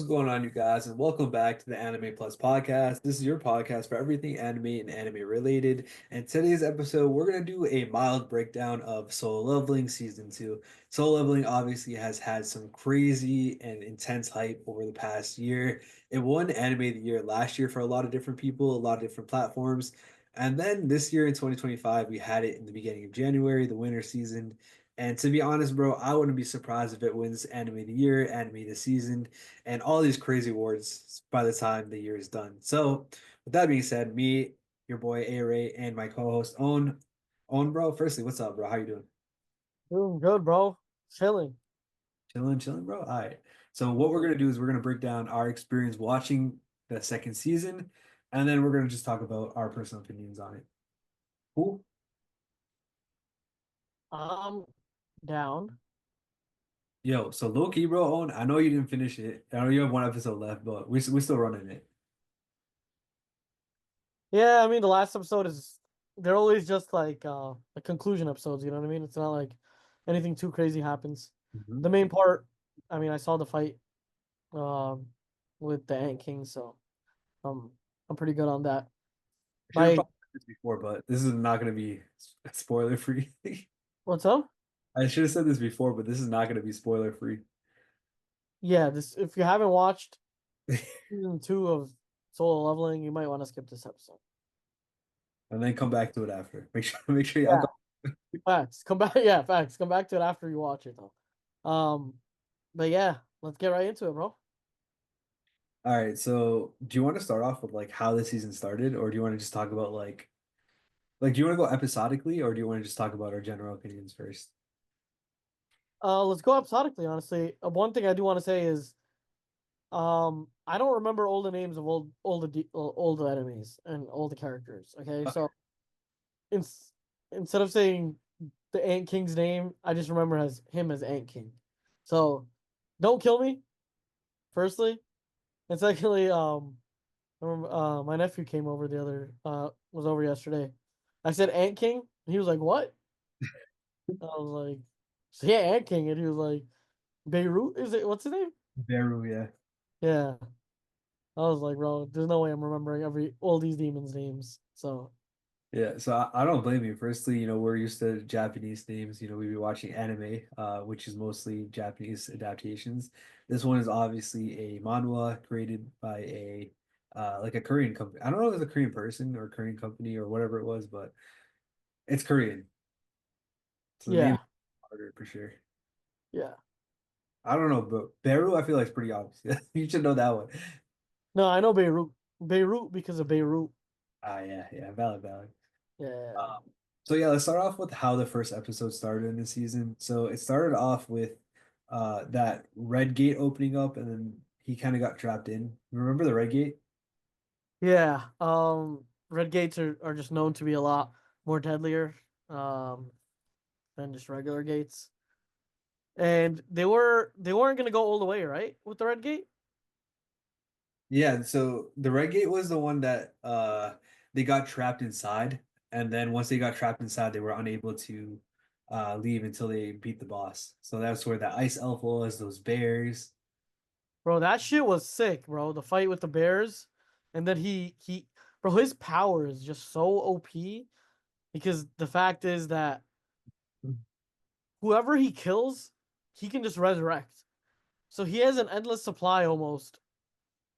What's going on, you guys, and welcome back to the Anime Plus podcast. This is your podcast for everything anime and anime related. And today's episode, we're going to do a mild breakdown of Solo Leveling Season 2. Solo Leveling obviously has had some crazy and intense hype over the past year. It won Anime of the Year last year for a lot of different people, a lot of different platforms. And then this year in 2025, we had it in the beginning of January, the winter season. And to be honest, bro, I wouldn't be surprised if it wins Anime of the Year, Anime of the Season, and all these crazy awards by the time the year is done. So, with that being said, me, your boy Aray, and my co-host Own, bro. Firstly, what's up, bro? How you doing? Doing good, bro. Chilling. Chilling, chilling, bro. All right. So, what we're gonna do is we're gonna break down our experience watching the second season, and then we're gonna just talk about our personal opinions on it. Cool. Um, down. Yo, so low key, bro. Own, I know you didn't finish it. I know you have one episode left, but we're still running it. Yeah, I mean the last episode is they're always just like the conclusion episodes, you know what I mean? It's not like anything too crazy happens. Mhm. The main part, I mean, I saw the fight um with the Ant King, so I'm pretty good on that. I should have My probably said this before, but this is not gonna be spoiler free. what's up? I should have said this before, but this is not going to be spoiler free. Yeah, this if you haven't watched season 2 of Solo Leveling, you might want to skip this episode. And then come back to it after. Make sure I'll Yeah, come. facts. Come back. Yeah, facts. Come back to it after you watch it though. But yeah, let's get right into it, bro. All right, so do you want to start off with like how the season started, or do you want to just talk about do you want to go episodically, or do you want to just talk about our general opinions first? Let's go episodically, honestly. One thing I do want to say is, I don't remember all the names of all the enemies and all the characters. Okay, Okay. so in, instead of saying the Ant King's name, I just remember as him as Ant King. So don't kill me, firstly, and secondly, I remember, my nephew came over was over yesterday. I said Ant King, and he was like, "What?" I was like, so "Yeah, Ant King," and he was like, "Beirut, is it? What's his name?" Beru, yeah. Yeah. I was like, bro, there's no way I'm remembering all these demons' names. So Yeah, so I don't blame you. Firstly, we're used to Japanese names. We be watching anime, which is mostly Japanese adaptations. This one is obviously a manhwa created by a Korean company. I don't know if it's a Korean person or Korean company or whatever it was, but it's Korean. So the name is yeah, harder for sure. yeah. I don't know, but Beru, I feel like it's pretty obvious. You should know that one. No, I know Beirut. Beirut because of Beirut. Ah, yeah, yeah, valid, valid. Yeah. Um, so yeah, let's start off with how the first episode started in the season. So it started off with that red gate opening up, and then he kind of got trapped in. Remember the red gate? Yeah. Red gates are just known to be a lot more deadlier um than just regular gates. And they weren't gonna go all the way, right? With the red gate? Yeah, so the red gate was the one that they got trapped inside, and then once they got trapped inside, they were unable to leave until they beat the boss. So that's where the ice elf was, those bears. Bro, that shit was sick, bro. The fight with the bears. And then he bro, his power is just so OP because the fact is that whoever he kills, he can just resurrect. So he has an endless supply almost.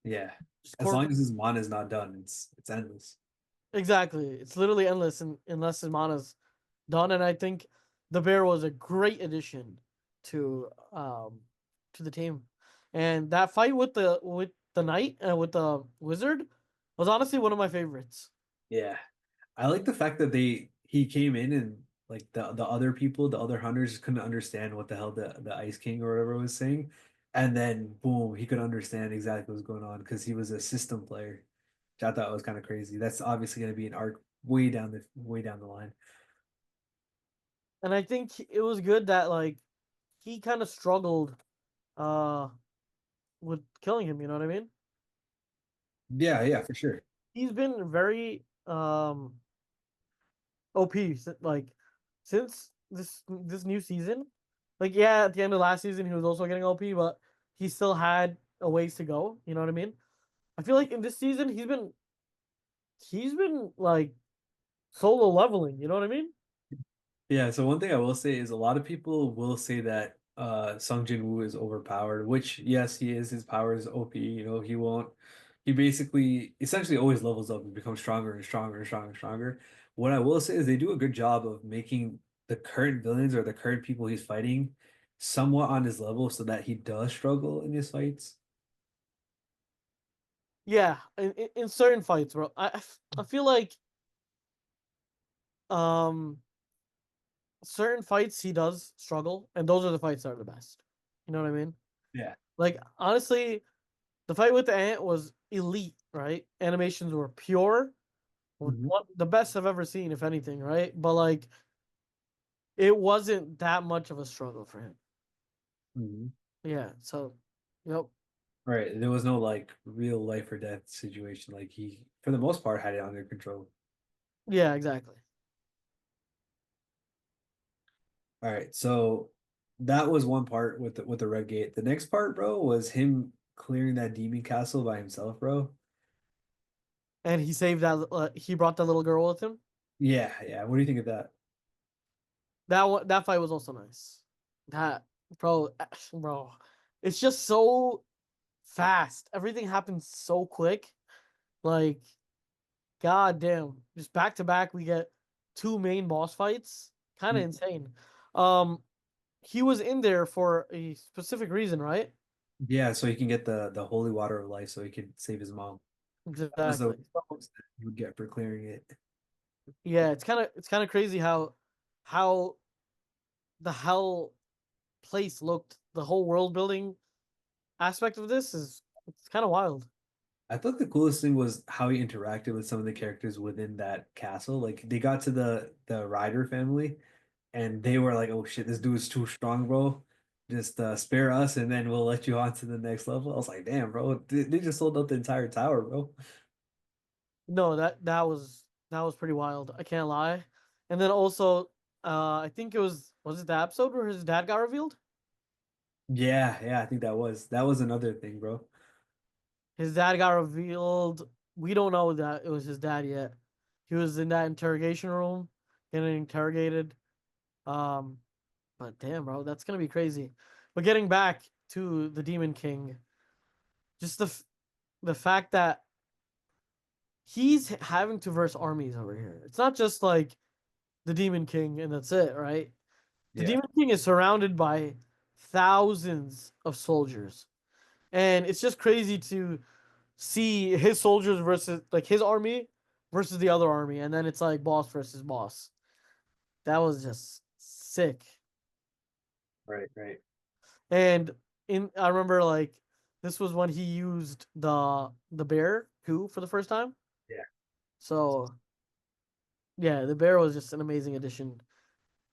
Yeah. Just As long corpse. as his mana is not done, it's endless. Exactly. It's literally endless unless his mana's done. And I think the bear was a great addition to um to the team. And that fight with the knight and with the wizard was honestly one of my favorites. Yeah. I like the fact that he came in and like the other people, the other hunters just couldn't understand what the hell the Ice King or whatever was saying. And then boom, he could understand exactly what was going on because he was a system player, which I thought was kind of crazy. That's obviously going to be an arc way down the line. And I think it was good that like he kind of struggled uh with killing him, you know what I mean? Yeah, yeah, for sure. He's been very OP like since this new season. Like yeah, at the end of last season he was also getting OP, but he still had a ways to go. You know what I mean? I feel like in this season he's been like solo leveling. You know what I mean? Yeah, so one thing I will say is a lot of people will say that Sung Jin Woo is overpowered, which yes, he is. His power is OP, he won't he basically essentially always levels up and becomes stronger and stronger and stronger and stronger. What I will say is they do a good job of making the current villains or the current people he's fighting somewhat on his level so that he does struggle in his fights. Yeah, in certain fights, bro. I feel like um certain fights he does struggle, and those are the fights that are the best. You know what I mean? Yeah. Like honestly, the fight with the ant was elite, right? Animations were pure, Hmm. what the best I've ever seen, if anything, right? But like it wasn't that much of a struggle for him. Hmm. Yeah, so yep. Right. There was no like real life or death situation. Like he, for the most part, had it under control. Yeah, exactly. All right, so that was one part with the Red Gate. The next part, bro, was him clearing that demon castle by himself, bro. And he saved that. He brought that little girl with him. Yeah, yeah. What do you think of that? That fight was also nice. That bro, bro, it's just so fast. Everything happens so quick. Like, god damn, just back to back, we get two main boss fights. Kind of Mm. insane. Um, he was in there for a specific reason, right? Yeah, so he can get the holy water of life, so he could save his mom. That was the Exactly. So, rewards that he would get for clearing it. yeah, it's kind of crazy how the hell place looked. The whole world building aspect of this is it's kind of wild. I thought the coolest thing was how he interacted with some of the characters within that castle. Like they got to the Ryder family, and they were like, "Oh shit, this dude's too strong, bro. Just spare us, and then we'll let you on to the next level." I was like, "Damn, bro, they just sold out the entire tower, bro." No, that was pretty wild. I can't lie. And then also, I think was it the episode where his dad got revealed? Yeah, yeah, I think that was another thing, bro. His dad got revealed. We don't know that it was his dad yet. He was in that interrogation room getting interrogated. Um, but damn, bro, that's gonna be crazy. But getting back to the Demon King, just the fact that he's having to verse armies over here. It's not just like the Demon King and that's it, right? The Yeah, Demon King is surrounded by thousands of soldiers. And it's just crazy to see his soldiers versus like his army versus the other army. And then it's like boss versus boss. That was just sick. right, right. And in I remember like this was when he used the bear coup for the first time. Yeah. So yeah, the bear was just an amazing addition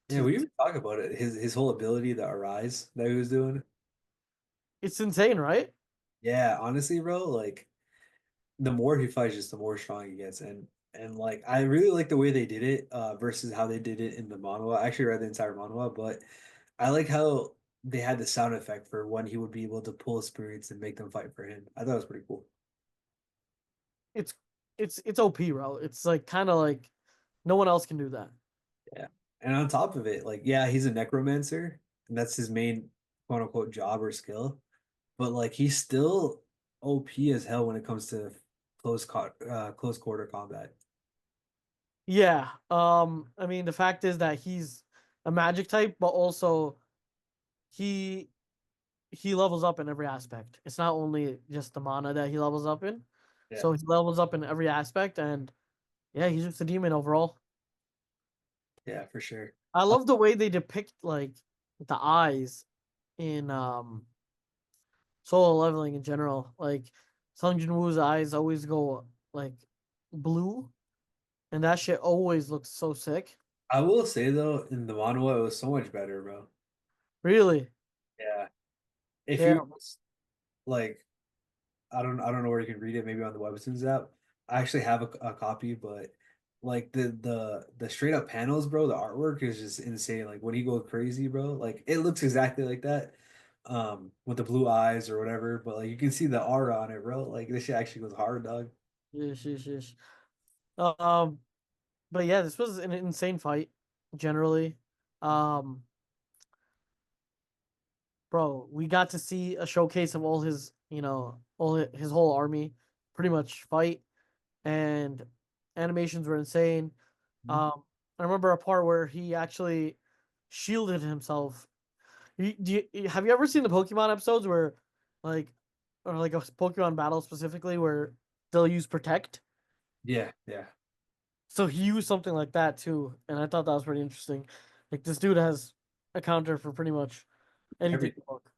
Yeah, to we even talk about it. His whole ability, the arise that he was doing. it's insane, right? Yeah, honestly, bro, like the more he fights, just the more strong he gets. And like I really like the way they did it, versus how they did it in the manhwa. I actually read the entire manhwa, but I like how they had the sound effect for when he would be able to pull spirits and make them fight for him. I thought it was pretty cool. It's it's OP, bro. It's like kind of like no one else can do that. Yeah. And on top of it, like, yeah, he's a necromancer, and that's his main quote unquote job or skill. But like he's still OP as hell when it comes to close quarter combat. Yeah. I mean, the fact is that he's a magic type, but also he he levels up in every aspect. It's not only just the mana that he levels up in. Yeah. So he levels up in every aspect, and yeah, he's just a demon overall. Yeah, for sure. I love the way they depict like the eyes in solo leveling in general. Like Sung Jin Woo's eyes always go like blue, and that shit always looks so sick. I will say though, in the manhwa, it was so much better, bro. Really? Yeah. If you Damn. like, I don't know where you can read it, maybe on the Webtoons app. I actually have a copy, but like the straight up panels, bro, the artwork is just insane. Like when he goes crazy, bro, like it looks exactly like that. with the blue eyes or whatever, but like you can see the aura on it, bro. Like this shit actually goes hard, dog. Yes, yes, yes. Um, but yeah, this was an insane fight, generally. Um, bro, we got to see a showcase of all his, his whole army pretty much fight, and animations were insane. Mhm. Um, I remember a part where he actually shielded himself. Have you ever seen the Pokemon episodes where, like, or like a Pokemon battle specifically where they'll use Protect? Yeah, yeah. So he used something like that too, and I thought that was pretty interesting. Like this dude has a counter for pretty much anything Every in the book,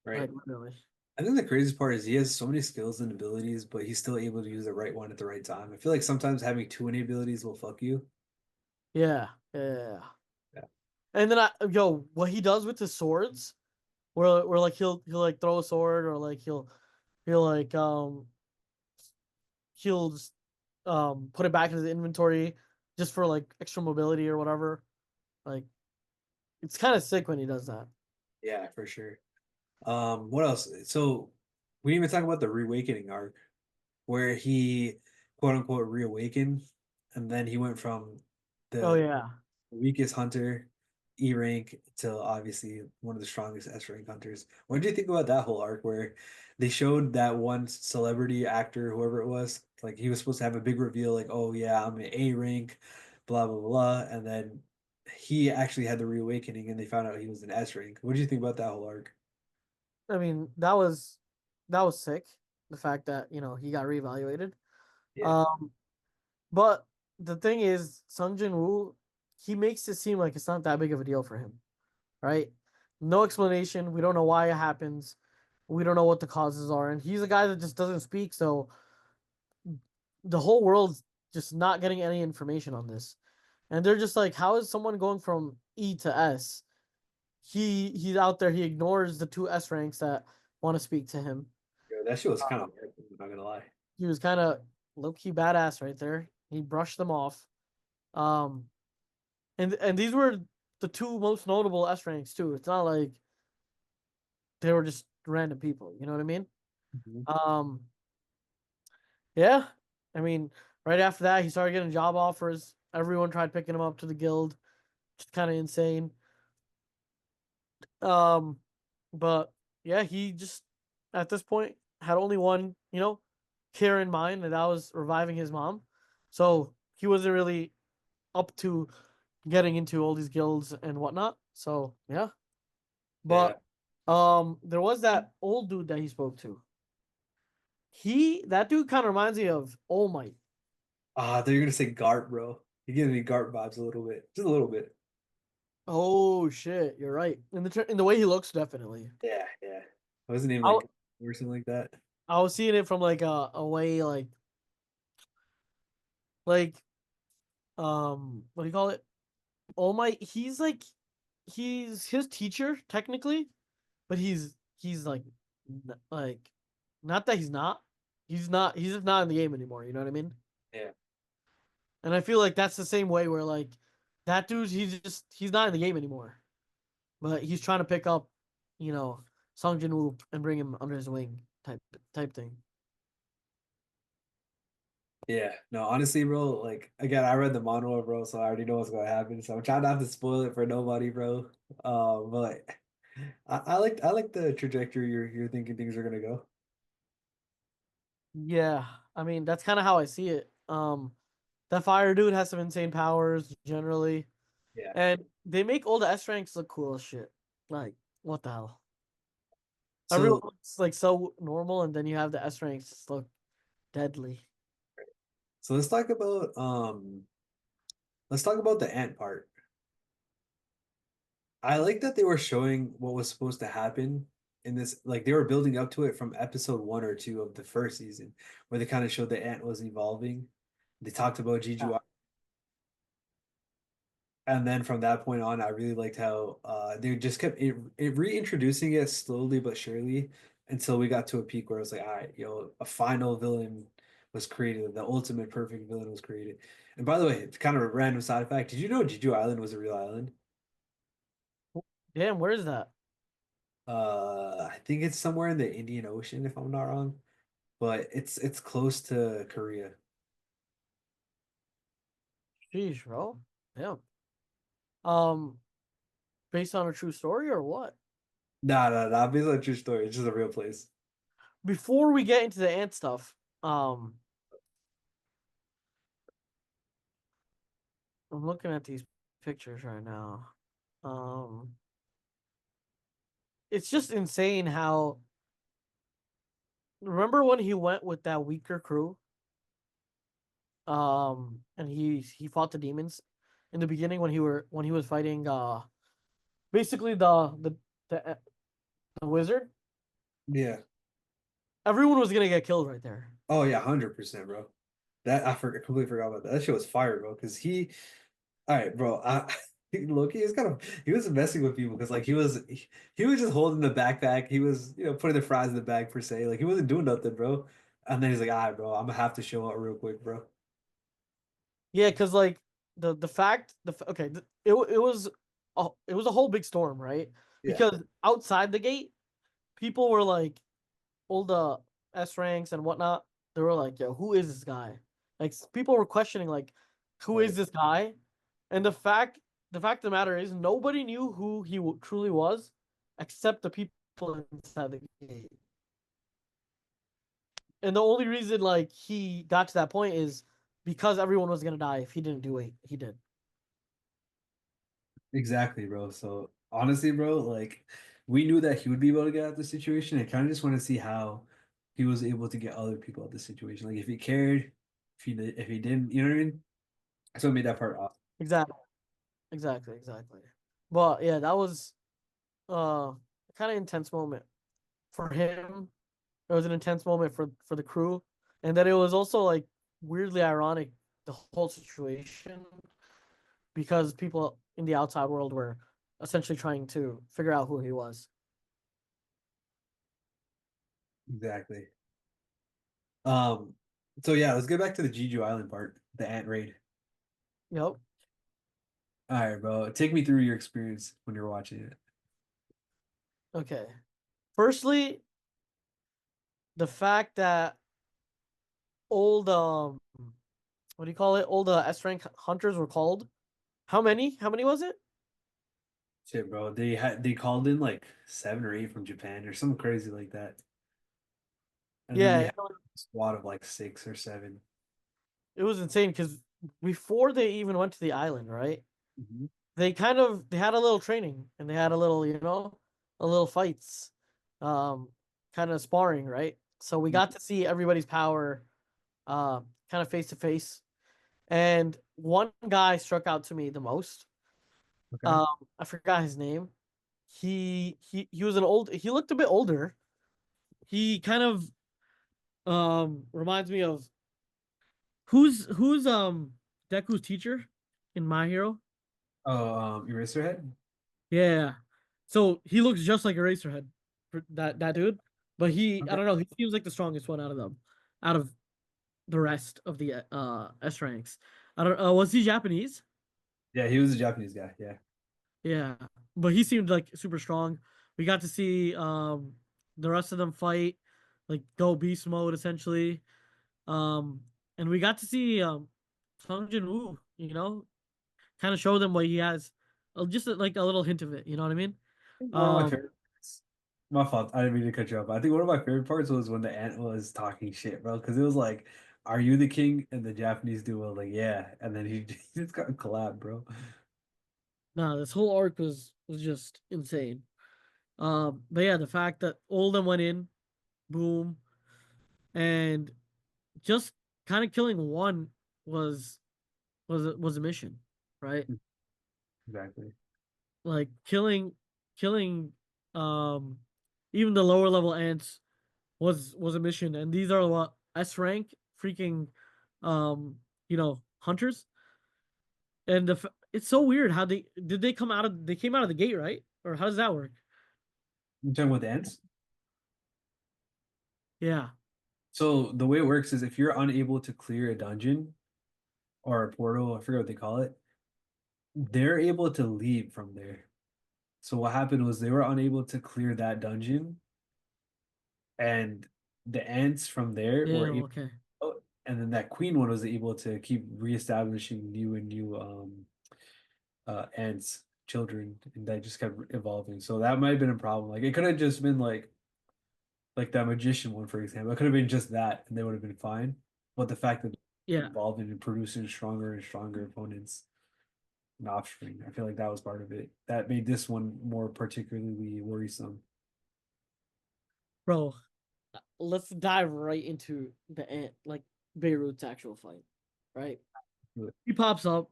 right. like literally. I think the craziest part is he has so many skills and abilities, but he's still able to use the right one at the right time. I feel like sometimes having too many abilities will fuck you. Yeah, yeah. Yeah. And then what he does with his swords, where like he'll like throw a sword, or like he'll like he'll just put it back into the inventory just for like extra mobility or whatever. Like it's kind of sick when he does that. Yeah, for sure. What else? So we didn't even talk about the reawakening arc where he quote unquote reawakened, and then he went from Oh the yeah. weakest hunter, E rank, to obviously one of the strongest S rank hunters. What did you think about that whole arc where they showed that one celebrity actor, whoever it was, like he was supposed to have a big reveal, like, oh yeah, I'm an A rank, blah blah blah, and then he actually had the reawakening, and they found out he was an S rank. What did you think about that whole arc? I mean, that was sick. The fact that, he got reevaluated. Yeah, Um, but the thing is, Sung Jin Woo, he makes it seem like it's not that big of a deal for him, right? No explanation. We don't know why it happens. We don't know what the causes are, and he's a guy that just doesn't speak. So the whole world's just not getting any information on this, and they're just like, "How is someone going from E to S?" He's out there. He ignores the two S ranks that want to speak to him. yo, that shit was kind of hard, I'm not gonna lie. He was kind of low key badass right there. He brushed them off. Um, and these were the two most notable S ranks too. It's not like they were just random people. You know what I mean? Mhm. Um, yeah. I mean, right after that, he started getting job offers. Everyone tried picking him up to the guild, which is kind of insane. Um, but yeah, he just at this point had only one, care in mind, and that was reviving his mom. So he wasn't really up to getting into all these guilds and whatnot. So yeah. Yeah. But there was that old dude that he spoke to. That dude kind of reminds me of All Might. Ah, they're gonna say Gart, bro. You give me Gart vibes a little bit, just a little bit. Oh shit, you're right. In the way he looks, definitely. Yeah, yeah. Wasn't even I like or something like that. I was seeing it from like a way like what do you call it? All Might. He's his teacher technically, but he's like not that he's not. He's just not in the game anymore. You know what I mean? Yeah, And I feel like that's the same way where like that dude, he's not in the game anymore, but he's trying to pick up, you know, Song Jin Woo and bring him under his wing type thing. yeah. No, honestly, bro. Like again, I read the manual, bro, so I already know what's gonna happen. So I'm trying not to spoil it for nobody, bro. But I like the trajectory you're thinking things are gonna go. Yeah, I mean that's kind of how I see it. That fire dude has some insane powers generally, Yeah. and they make all the S ranks look cool as shit. Like what the hell? Everyone So looks like so normal, and then you have the S ranks just look deadly. so let's talk about the ant part. I like that they were showing what was supposed to happen in this, like they were building up to it from episode one or two of the first season, where they kind of showed the ant was evolving. They talked about Yeah. Jiju, and then from that point on, I really liked how they just kept reintroducing it slowly but surely until we got to a peak where it was like, all right, a final villain was created, the ultimate perfect villain was created. And by the way, it's kind of a random side effect. Did you know Jeju Island was a real island? Damn, where is that? I think it's somewhere in the Indian Ocean, if I'm not wrong, but it's close to Korea. Sheesh, bro. Yeah. Um, based on a true story or what? Nah, nah, nah. Based on a true story. It's just a real place. Before we get into the ant stuff, I'm looking at these pictures right now. Um, it's just insane how. Remember when he went with that weaker crew? And he fought the demons in the beginning when he was fighting basically the, the wizard. Yeah. Everyone was gonna get killed right there. Oh yeah, 100%, bro. That I forgot, completely forgot about that. That shit was fire, bro. Because all right, bro. Loki is kind of he was messing with people because like he was just holding the backpack. He was putting the fries in the bag per se. Like he wasn't doing nothing, bro. And then he's like, all right, bro, I'm gonna have to show up real quick, bro. Yeah, because like the fact okay it was a whole big storm, right? Yeah, Because outside the gate, people were like all the S ranks and whatnot. They were like, "Yo, who is this guy?" Like people were questioning like, "Who is right. this guy?" And the fact of the matter is, nobody knew who he truly was, except the people inside the gate. And the only reason like he got to that point is because everyone was gonna die if he didn't do it. He did. Exactly, bro. So honestly, bro, like we knew that he would be able to get out of the situation. I kind of just want to see how he was able to get other people out of the situation. Like if he cared, if he didn't, you know what I mean? So it made that part awesome. Exactly. Exactly. But yeah, that was a kind of intense moment for him. It was an intense moment for the crew, and then it was also like weirdly ironic the whole situation because people in the outside world were essentially trying to figure out who he was. Exactly. Um, so yeah, let's get back to the Jeju Island part, the ant raid. Yep. All right, bro. Take me through your experience when you're watching it. Okay. Firstly, the fact that all the what do you call it? All the S rank hunters were called. How many? How many was it? Shit, bro. They called in like 7 or 8 from Japan or something crazy like that. And then they Yeah, had a squad of like 6 or 7. it was insane because before they even went to the island, right? Mhm. They had a little training and they had a little, a little fights, um, kind of sparring, right? So we got to see everybody's power, kind of face to face. And one guy struck out to me the most. Okay. I forgot his name. He was an old. He looked a bit older. He kind of reminds me of who's Deku's teacher in My Hero. Oh, Eraserhead? Yeah. So he looks just like Eraserhead, that dude. But I Okay. don't know. He seems like the strongest one out of them, out of the rest of the S ranks. I don't. Was he Japanese? Yeah, he was a Japanese guy. Yeah. Yeah, but he seemed like super strong. We got to see the rest of them fight, like go beast mode essentially. Um, and we got to see Sung Jin Woo, kind of show them what he has, just like a little hint of it. You know what I mean? I think one of my Um, favorite parts, my fault, I didn't mean to cut you off. I think one of my favorite parts was when the ant was talking shit, bro. Because it was like, "Are you the king?" And the Japanese dude was like, "Yeah," and then he, he just got collabed, bro. nah, this whole arc was just insane. But yeah, the fact that all of them went in, boom, and just kind of killing one was was a mission, right? Exactly. Like killing um even the lower level ants was a mission, and these are what S rank freaking hunters. And it's so weird how they came out of the gate, right? Or how does that work? You talking about the ants? Yeah. So the way it works is if you're unable to clear a dungeon or a portal, I forget what they call it, they're able to leave from there. So what happened was they were unable to clear that dungeon, and the ants from there were Damn. able, Okay. and then that queen one was able to keep reestablishing new and new ants children, and that just kept evolving. So that might have been a problem. Like it could have just been like that magician one, for example. It could have been just that, and they would have been fine. But the fact that Yeah, evolving and producing stronger and stronger opponents and offspring, I feel like that was part of it. That made this one more particularly worrisome. bro. Let's dive right into the ant, like Beirut's actual fight. Right. He pops up.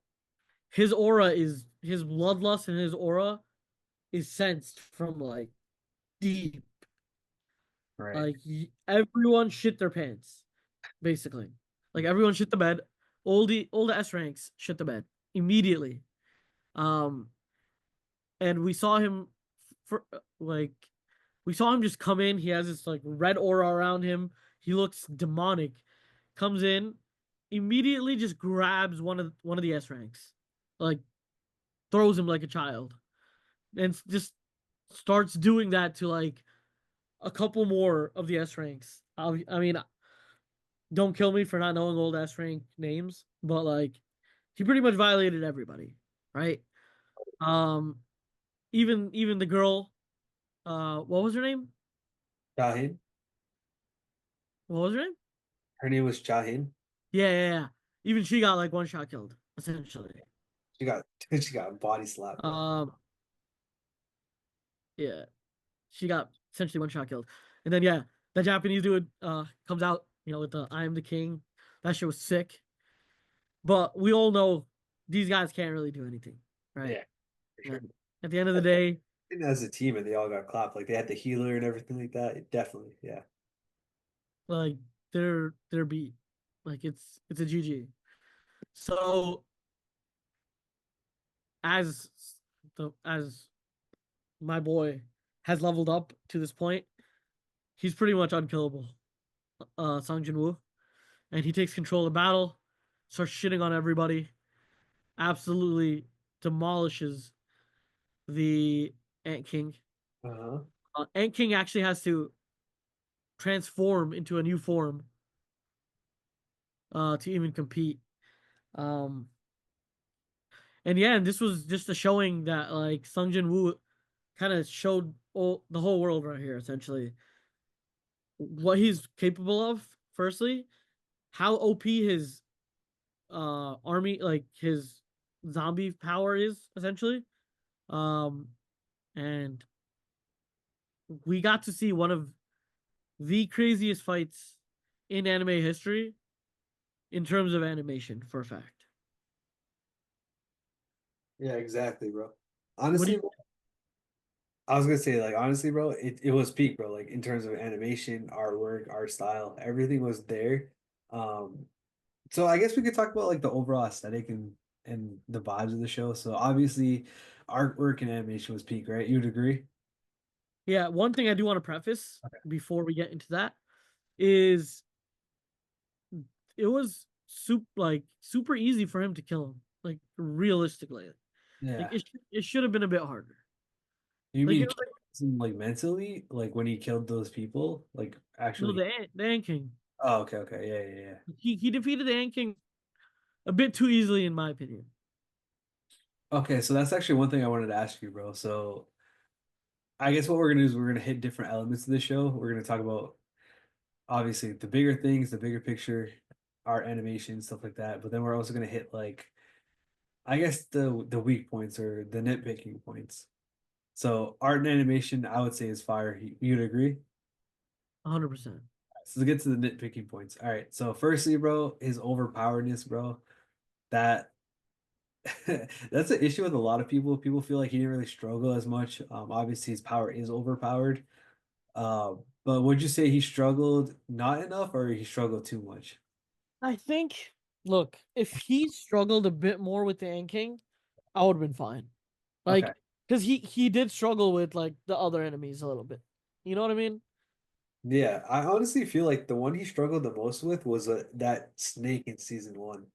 His aura is his bloodlust and his aura is sensed from like deep. Right. Like everyone shit their pants, basically. Like everyone shit the bed. All the S ranks shit the bed immediately. Um, and we saw him for like we saw him just come in. He has this like red aura around him. He looks demonic. Comes in, immediately just grabs one of the S ranks, like throws him like a child, and just starts doing that to like a couple more of the S ranks. I mean, don't kill me for not knowing old S rank names, but like he pretty much violated everybody, right? Um, even the girl, what was her name? Shahin. What was her name? Her name was Shahin. Yeah, yeah, yeah. Even she got like one shot killed, essentially. She got she got body slapped, bro. Um, yeah, she got essentially one shot killed, and then yeah, that Japanese dude comes out, with the "I am the king." That shit was sick, but we all know these guys can't really do anything, right? Yeah, for sure. And at the end of the day, And as a team, and they all got clapped. Like they had the healer and everything like that. Definitely, yeah. like they're beat, like it's a GG. So as as my boy has leveled up to this point, he's pretty much unkillable. Sung Jin Woo, and he takes control of the battle, starts shitting on everybody, absolutely demolishes the Ant King. Uh-huh. Ant King actually has to transform into a new form to even compete. Um, and yeah, and this was just a showing that like Sung Jin Woo kind of showed the whole world right here, essentially, what he's capable of. Firstly, how OP his army, like his zombie power is, essentially. Um, and we got to see one of the craziest fights in anime history in terms of animation, for a fact. Yeah, exactly, bro. What do Honestly, you? I was gonna say, like, honestly, bro, it was peak, bro. Like in terms of animation, artwork, art style, everything was there. Um, so I guess we could talk about like the overall aesthetic and the vibes of the show. So obviously, artwork and animation was peak, right? You'd agree? Yeah, one thing I do want to preface before we get into that is it was super easy for him to kill him. Like realistically, like Yeah. it should have been a bit harder. You Like mean like mentally, like when he killed those people, like no, actually? the Ant King. Oh, okay, okay, yeah, yeah, yeah. He defeated the Ant King a bit too easily, in my opinion. Okay, so that's actually one thing I wanted to ask you, bro. So I guess what we're gonna do is we're gonna hit different elements of the show. We're gonna talk about obviously the bigger things, the bigger picture, art, animation, stuff like that. But then we're also gonna hit like I guess the weak points or the nitpicking points. So art and animation, I would say is fire. You'd agree? 100%. So to get to the nitpicking points. All right. So firstly, bro, his overpoweredness, bro. That that's an issue with a lot of people. People feel like he didn't really struggle as much. Obviously his power is overpowered. But would you say he struggled not enough or he struggled too much? I think, look, if he struggled a bit more with the Ant King, I would have been fine. Okay. Like, because he did struggle with like the other enemies a little bit. You know what I mean? Yeah, I honestly feel like the one he struggled the most with was that snake in season one.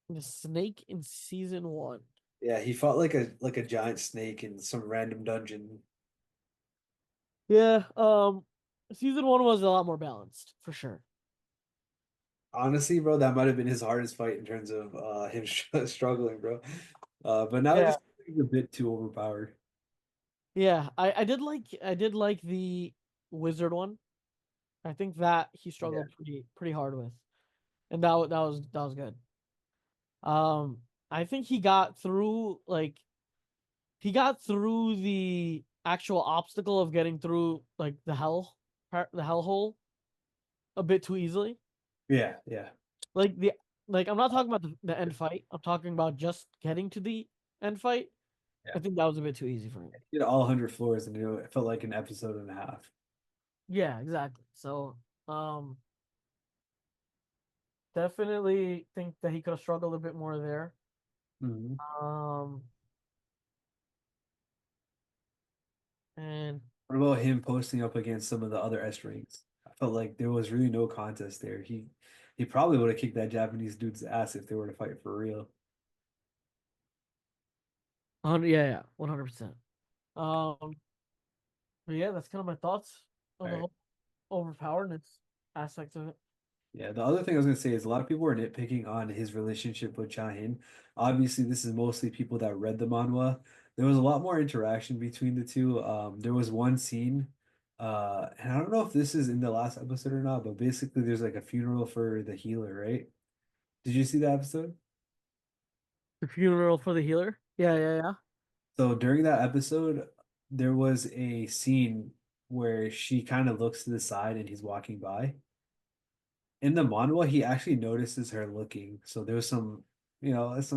The snake in season one. Yeah, he fought like a giant snake in some random dungeon. Yeah, season one was a lot more balanced for sure. Honestly, bro, that might have been his hardest fight in terms of him struggling, bro. But now it Yeah. just feels a bit too overpowered. Yeah, I did like the wizard one. I think that he Yeah. struggled pretty hard with, and that was good. I think he got through the actual obstacle of getting through like the hell hole a bit too easily. Yeah, yeah, Like the like I'm not talking about the end fight. I'm talking about just getting to the end fight. yeah. I think that was a bit too easy for him. He did all 100 floors, and it felt like an episode and a half. Yeah, exactly. So, um, definitely think that he could have struggled a bit more there. Mhm. Um, and What about him posting up against some of the other S rings? I felt like there was really no contest there. He probably would have kicked that Japanese dude's ass if they were to fight for real. yeah, yeah, 100%. Um, but yeah, that's kind of my thoughts on All the right. whole overpoweredness aspect of it. Yeah, the other thing I was gonna say is a lot of people are nitpicking on his relationship with Chahin. Obviously, this is mostly people that read the manhwa. There was a lot more interaction between the two. There was one scene, and I don't know if this is in the last episode or not, but basically there's like a funeral for the healer, right? Did you see that episode? The funeral for the healer. Yeah, yeah, yeah. So during that episode, there was a scene where she kind of looks to the side and he's walking by. In the manhwa, he actually notices her looking. So there was some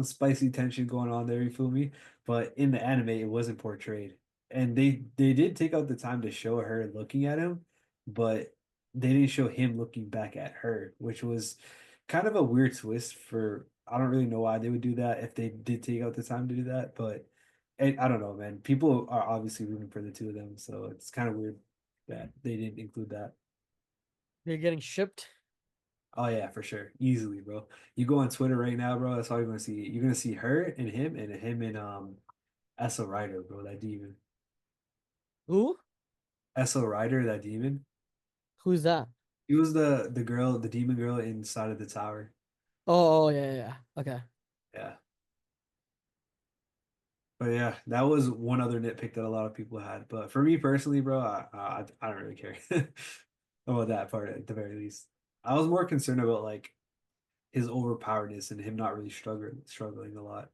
spicy tension going on there, you feel me? But in the anime, it wasn't portrayed. And they did take out the time to show her looking at him, but they didn't show him looking back at her, which was kind of a weird twist for I don't really know why they would do that if they did take out the time to do that, but I don't know, man. People are obviously rooting for the two of them, so it's kind of weird that they didn't include that. They're getting shipped. Oh yeah, for sure. Easily, bro. You go on Twitter right now, bro, that's all you're gonna see. You're gonna see her and him and Esso Rider, bro, that demon. Who? Esso Rider, that demon. Who's that? He was the girl, the demon girl inside of the tower. Oh, yeah, yeah, yeah. Okay. Yeah. But yeah, that was one other nitpick that a lot of people had. But for me personally, bro, I don't really care about that part at the very least. I was more concerned about like his overpoweredness and him not really struggling a lot.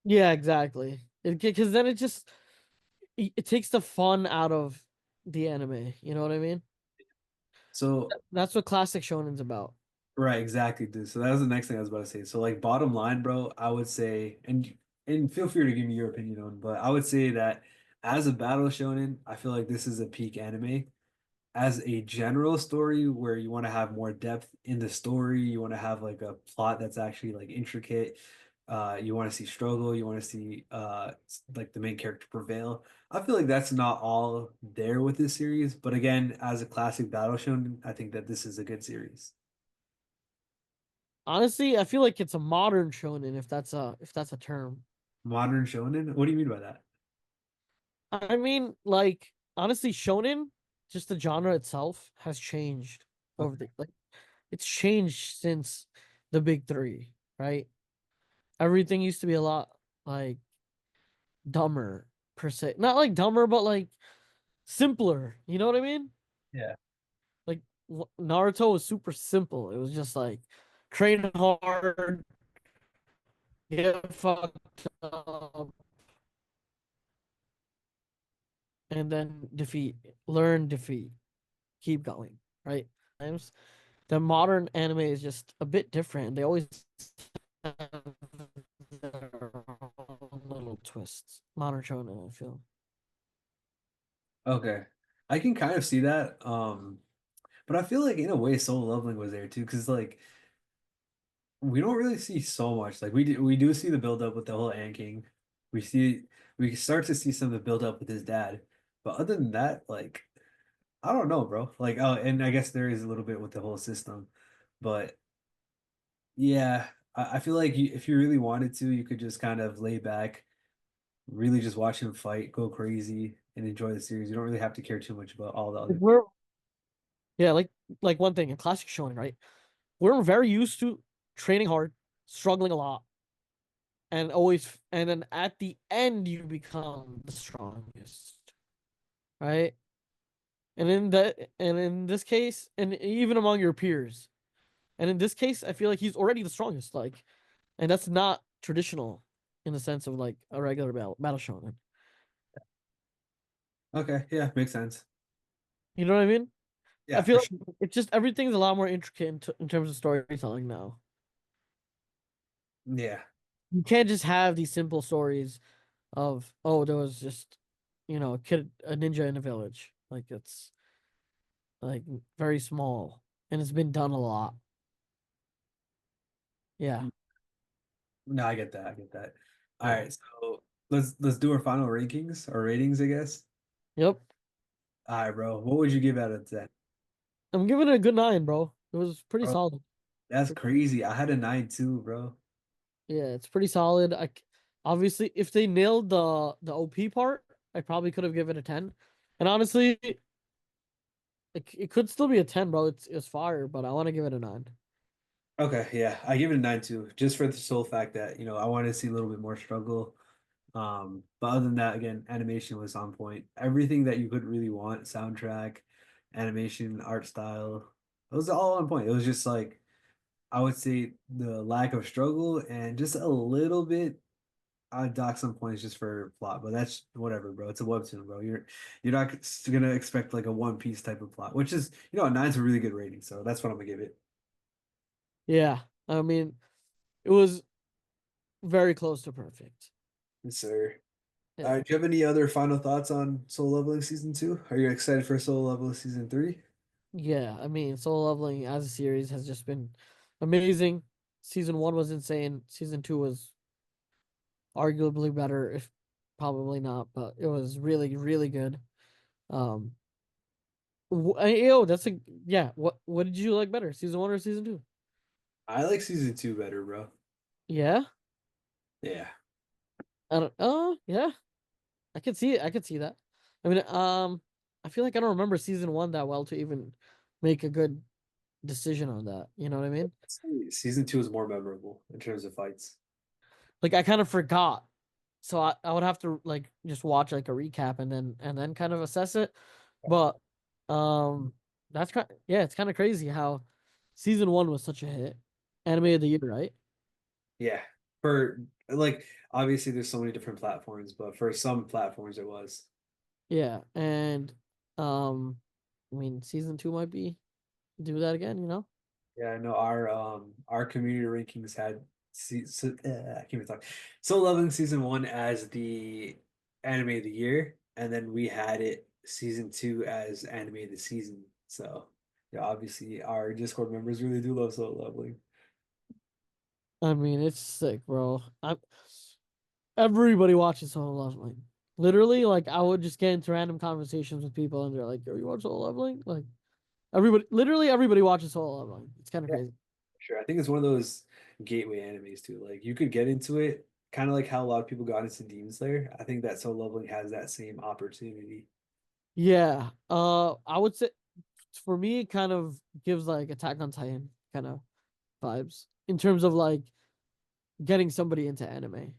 Yeah, exactly. Because then it takes the fun out of the anime. You know what I mean? So That's what classic shonen's about. right, exactly, dude. So that was the next thing I was about to say. So like bottom line, bro, I would say, and feel free to give me your opinion on, but I would say that as a battle shonen, I feel like this is a peak anime. As a general story where you want to have more depth in the story, you want to have like a plot that's actually like intricate. You want to see struggle, you want to see like the main character prevail. I feel like that's not all there with this series, but again, as a classic battle shonen, I think that this is a good series. Honestly, I feel like it's a modern shonen if that's a term. Modern shonen? What do you mean by that? I mean, like honestly, shonen, just the genre itself has changed over Okay. the like it's changed since the big three, right? Everything used to be a lot like dumber per se. Not like dumber, but like simpler. You know what I mean? Yeah. Like Naruto was super simple. It was just like train hard, get fucked up, and then defeat, learn, defeat, keep going, right? Times the modern anime is just a bit different. They always have their own little twists. Modern shonen, I feel. Okay. I can kind of see that. But I feel like in a way Soul Leveling was there too, because like we don't really see so much. Like we do see the build up with the whole Ant King. We see we start to see some of the build up with his dad. But other than that, like I don't know, bro. Like oh, and I guess there is a little bit with the whole system. But yeah. I feel like if you really wanted to, you could just kind of lay back, really just watch him fight, go crazy, and enjoy the series. You don't really have to care too much about all the Like, other. yeah, like one thing in classic shonen, right? We're very used to training hard, struggling a lot, and then at the end you become the strongest, right? And in this case, and even among your peers, and in this case, I feel like he's already the strongest, like, and that's not traditional in the sense of like a regular battle shonen. Okay, yeah, makes sense. You know what I mean? I Yeah, for feel sure. like it's just everything's a lot more intricate in terms of storytelling now. Yeah. You can't just have these simple stories of, oh, there was just, a ninja in a village. Like it's like very small and it's been done a lot. Yeah. No, I get that. I get that. All Yeah. right, so let's do our final rankings, our ratings, I guess. Yep. All right, bro. What would you give out of 10? I'm giving it a good 9, bro. It was pretty Bro, solid. that's crazy. I had a 9 too, bro. Yeah, it's pretty solid. Obviously if they nailed the OP part, I probably could have given it a 10. And honestly, it could still be a 10, bro. It's fire, but I want to give it a 9. Okay, yeah, I give it a 9 too, just for the sole fact that, I wanted to see a little bit more struggle. But other than that, again, animation was on point. Everything that you could really want, soundtrack, animation, art style, it was all on point. It was just like I would say the lack of struggle and just a little bit. I'd dock some points just for plot, but that's whatever, bro. It's a webtoon, bro. You're not gonna expect like a One Piece type of plot, which is a nine's a really good rating, so that's what I'm gonna give it. Yeah. I mean, it was very close to perfect. Yes, sir. All Yeah. right, do you have any other final thoughts on Soul Leveling season two? Are you excited for Soul Leveling season three? Yeah, I mean, Solo Leveling as a series has just been amazing. Season 1 was insane. Season 2 was arguably better, if probably not, but it was really, really good. Um, yo, that's a yeah. What did you like better, season 1 or season 2? I like season two better, bro. Yeah, Yeah. I don't. Yeah, I could see it. I could see that. I mean, I feel like I don't remember season 1 that well to even make a good decision on that. You know what I mean? Season two is more memorable in terms of fights. Like I kind of forgot. So I would have to like just watch like a recap and then kind of assess it. But um that's kind yeah, it's kind of crazy how season 1 was such a hit. Anime of the year, right? Yeah. For like obviously there's so many different platforms, but for some platforms it was. Yeah. And um I mean season 2 might be do that again, you know? Yeah, I know our community rankings had I can't even talk. So Leveling season one as the anime of the year, and then we had it season two as anime of the season. So yeah, obviously our Discord members really do love Solo Leveling. I mean, it's sick, bro. Everybody watches Solo Leveling. Literally, like I would just get into random conversations with people and they're like, "Yo, you watch Solo Leveling?" Like literally everybody watches Solo Leveling. It's kind of Yeah, crazy. sure. I think it's one of those gateway animes too. Like you could get into it, kind of like how a lot of people got into Demon Slayer. I think that Solo Leveling has that same opportunity. Yeah. I would say for me, it kind of gives like Attack on Titan kind of vibes in terms of like getting somebody into anime.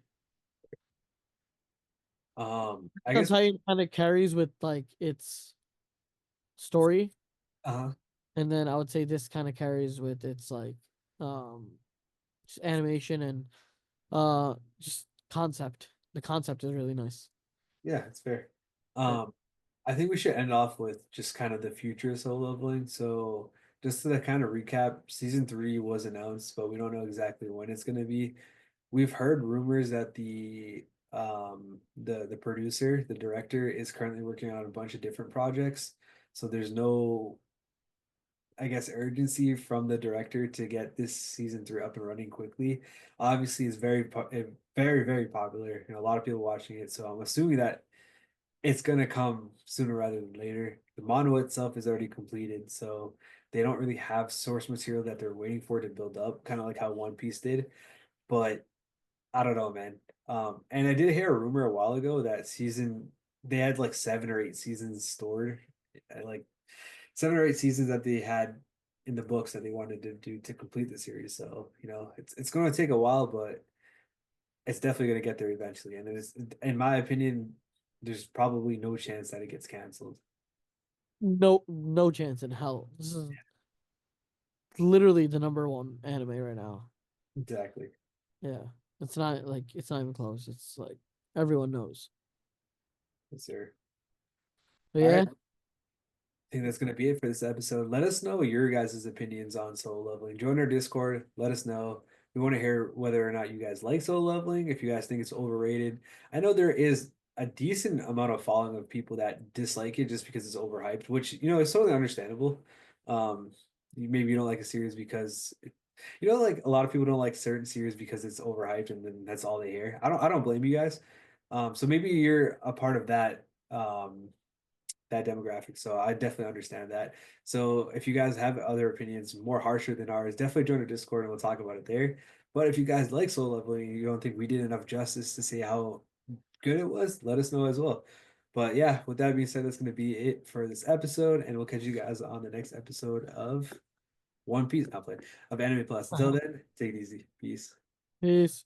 I Attack on guess Titan kind of carries with like its story, uh and then I would say this kind of carries with its like um just animation and just concept. The concept is really nice. yeah, it's fair. Yeah. Um, I think we should end off with just kind of the future of Solo Leveling. So, just to kind of recap, season three was announced, but we don't know exactly when it's going to be. We've heard rumors that the producer, the director, is currently working on a bunch of different projects. So there's no, I guess, urgency from the director to get this season three up and running quickly. Obviously, it's very, very popular, and a lot of people watching it. So I'm assuming that it's gonna come sooner rather than later. The manga itself is already completed, so they don't really have source material that they're waiting for to build up, kind of like how One Piece did. But I don't know, man. And I did hear a rumor a while ago that season they had like 7 or 8 seasons stored, like 7 or 8 seasons that they had in the books that they wanted to do to complete the series. So, it's going to take a while, but it's definitely going to get there eventually. And it's, in my opinion, there's probably no chance that it gets canceled. No, no chance in hell. This is literally the number one anime right now. Exactly. Yeah, it's not even close. It's like everyone knows. Yes, sir. But All right. yeah, Think that's going to be it for this episode. Let us know your guys' opinions on solo leveling. Join our Discord. Let us know. We want to hear whether or not you guys like solo leveling, if you guys think it's overrated. I know there is a decent amount of following of people that dislike it just because it's overhyped, which, is totally understandable. Maybe you don't like a series because like a lot of people don't like certain series because it's overhyped and then that's all they hear. I don't blame you guys. So maybe you're a part of that demographic. So I definitely understand that. So if you guys have other opinions more harsher than ours, definitely join our Discord and we'll talk about it there. But if you guys like solo leveling and you don't think we did enough justice to say how good it was, let us know as well. But yeah, with that being said, that's going to be it for this episode, and we'll catch you guys on the next episode of One Piece, not play, of Anime Plus. Until then, take it easy. Peace. peace.